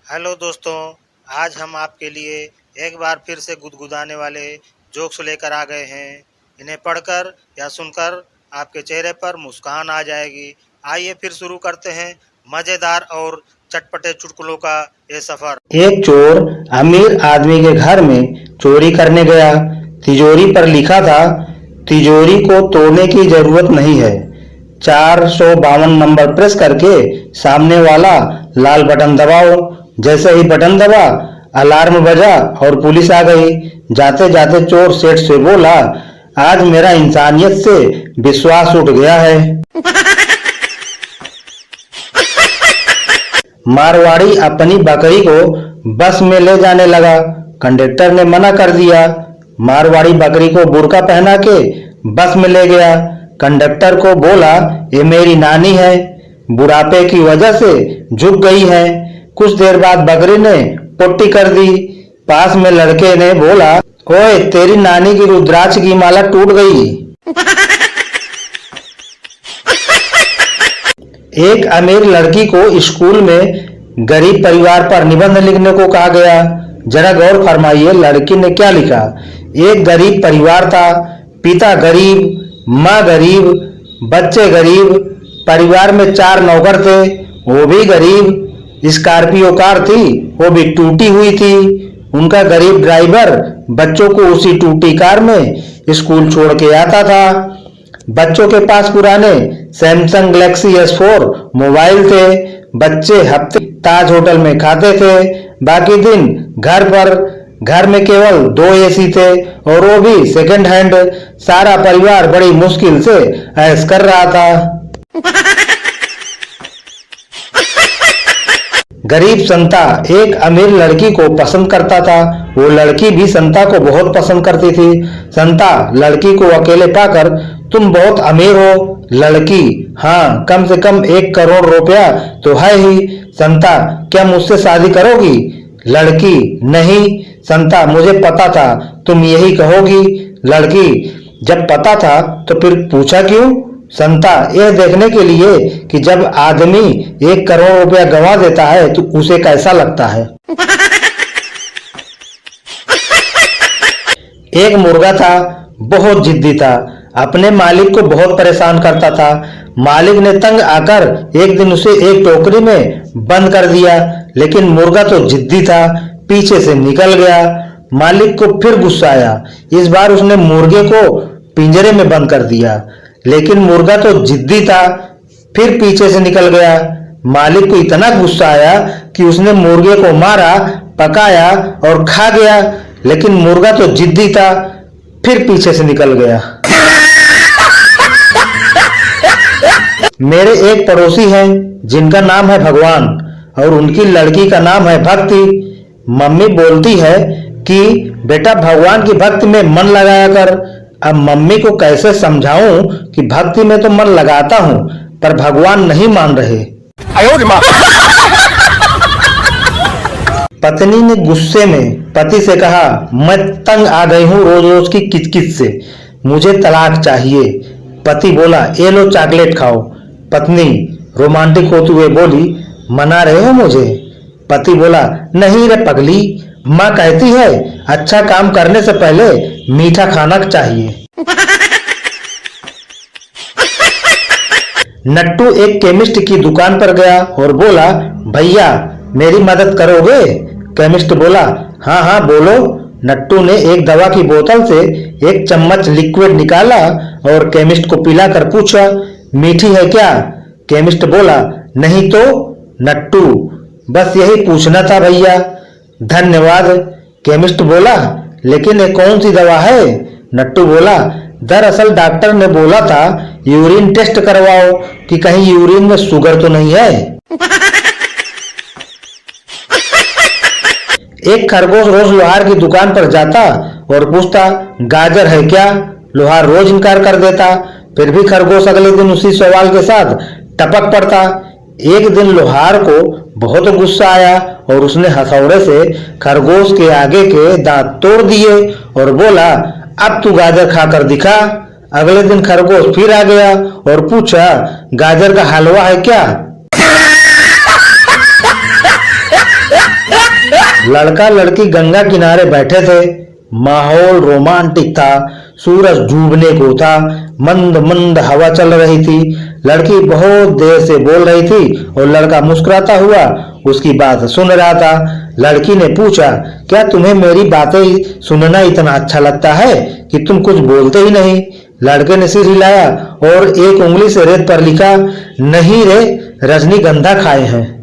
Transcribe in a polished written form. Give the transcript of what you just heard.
Hello दोस्तों, आज हम आपके लिए एक बार फिर से गुदगुदाने वाले जोक्स लेकर आ गए हैं। इन्हें पढ़कर या सुनकर आपके चेहरे पर मुस्कान आ जाएगी। आइए फिर शुरू करते हैं मज़ेदार और चटपटे चुटकुलों का ये सफ़र। एक चोर अमीर आदमी के घर में चोरी करने गया। तिजोरी पर लिखा था, तिजोरी को तोड़ने की जरूरत नहीं है, 452 नंबर प्रेस करके सामने वाला लाल बटन दबाओ। जैसे ही बटन दबा, अलार्म बजा और पुलिस आ गई। जाते जाते चोर सेठ से बोला, आज मेरा इंसानियत से विश्वास उठ गया है। मारवाड़ी अपनी बकरी को बस में ले जाने लगा। कंडक्टर ने मना कर दिया। मारवाड़ी बकरी को बुर्का पहना के बस में ले गया। कंडक्टर को बोला, ये मेरी नानी है, बुढ़ापे की वजह से झुक गई है। कुछ देर बाद बकरी ने पोटी कर दी। पास में लड़के ने बोला, ओए तेरी नानी की रुद्राक्ष की माला टूट गई। एक अमीर लड़की को स्कूल में गरीब परिवार पर निबंध लिखने को कहा गया। जरा गौर फरमाइए, लड़की ने क्या लिखा। एक गरीब परिवार था, पिता गरीब, माँ गरीब, बच्चे गरीब। परिवार में 4 नौकर थे, वो भी गरीब। स्कॉर्पियो कार थी, वो भी टूटी हुई थी। उनका गरीब ड्राइवर बच्चों को उसी टूटी कार में स्कूल छोड़ के आता था। बच्चों के पास पुराने सैमसंग गैलेक्सी S4 मोबाइल थे। बच्चे हफ्ते ताज होटल में खाते थे, बाकी दिन घर में केवल 2 AC थे और वो भी सेकंड हैंड। सारा परिवार बड़ी मुश्किल से ऐश कर रहा था। गरीब संता एक अमीर लड़की को पसंद करता था। वो लड़की भी संता को बहुत पसंद करती थी। संता लड़की को अकेले पाकर, तुम बहुत अमीर हो। लड़की, हाँ, कम से कम 1 करोड़ रुपया तो है ही। संता, क्या मुझसे शादी करोगी? लड़की, नहीं। संता, मुझे पता था तुम यही कहोगी। लड़की, जब पता था तो फिर पूछा क्यों? संता, यह देखने के लिए कि जब आदमी 1 करोड़ रुपया गंवा देता है तो उसे कैसा लगता है। एक मुर्गा था, बहुत जिद्दी था, अपने मालिक को बहुत परेशान करता था। मालिक ने तंग आकर एक दिन उसे एक टोकरी में बंद कर दिया, लेकिन मुर्गा तो जिद्दी था, पीछे से निकल गया। मालिक को फिर गुस्सा आया। इस बार उसने मुर्गे को पिंजरे में बंद कर दिया, लेकिन मुर्गा तो जिद्दी था, फिर पीछे से निकल गया। मालिक को इतना गुस्सा आया कि उसने मुर्गे को मारा, पकाया और खा गया, लेकिन मुर्गा तो जिद्दी था, फिर पीछे से निकल गया। मेरे एक पड़ोसी हैं जिनका नाम है भगवान और उनकी लड़की का नाम है भक्ति। मम्मी बोलती है कि बेटा भगवान की भक्ति में मन लगाया कर। अब मम्मी को कैसे समझाऊं कि भक्ति में तो मन लगाता हूं, पर भगवान नहीं मान रहे। पत्नी ने गुस्से में पति से कहा, मैं तंग आ गई हूं रोज रोज की किचकिच से, मुझे तलाक चाहिए। पति बोला, ये लो चॉकलेट खाओ। पत्नी रोमांटिक होते हुए बोली, मना रहे हो मुझे? पति बोला, नहीं रे पगली, माँ कहती है अच्छा काम करने से पहले मीठा खाना चाहिए। नट्टू एक केमिस्ट की दुकान पर गया और बोला, भैया मेरी मदद करोगे? केमिस्ट बोला, हाँ हाँ बोलो। नट्टू ने एक दवा की बोतल से 1 चम्मच लिक्विड निकाला और केमिस्ट को पिलाकर पूछा, मीठी है क्या? केमिस्ट बोला, नहीं तो। नट्टू, बस यही पूछना था भैया। धन्यवाद। केमिस्ट बोला, लेकिन ये कौन सी दवा है? नट्टू बोला, दरअसल डॉक्टर ने बोला था यूरिन टेस्ट करवाओ कि कहीं यूरिन में शुगर तो नहीं है। एक खरगोश रोज लोहार की दुकान पर जाता और पूछता, गाजर है क्या? लोहार रोज इनकार कर देता, फिर भी खरगोश अगले दिन उसी सवाल के साथ टपक पड़ता। एक दिन लोहार को बहुत गुस्सा आया और उसने हथौड़े से खरगोश के आगे के दांत तोड़ दिए और बोला, अब तू गाजर खाकर दिखा। अगले दिन खरगोश फिर आ गया और पूछा, गाजर का हलवा है क्या? लड़का लड़की गंगा किनारे बैठे थे। माहौल रोमांटिक था। सूरज डूबने को था। मंद मंद हवा चल रही थी। लड़की बहुत देर से बोल रही थी और लड़का मुस्कुराता हुआ उसकी बात सुन रहा था। लड़की ने पूछा, क्या तुम्हें मेरी बातें सुनना इतना अच्छा लगता है कि तुम कुछ बोलते ही नहीं? लड़के ने सिर हिलाया और एक उंगली से रेत पर लिखा, नहीं रे, रजनीगंधा खाए हैं।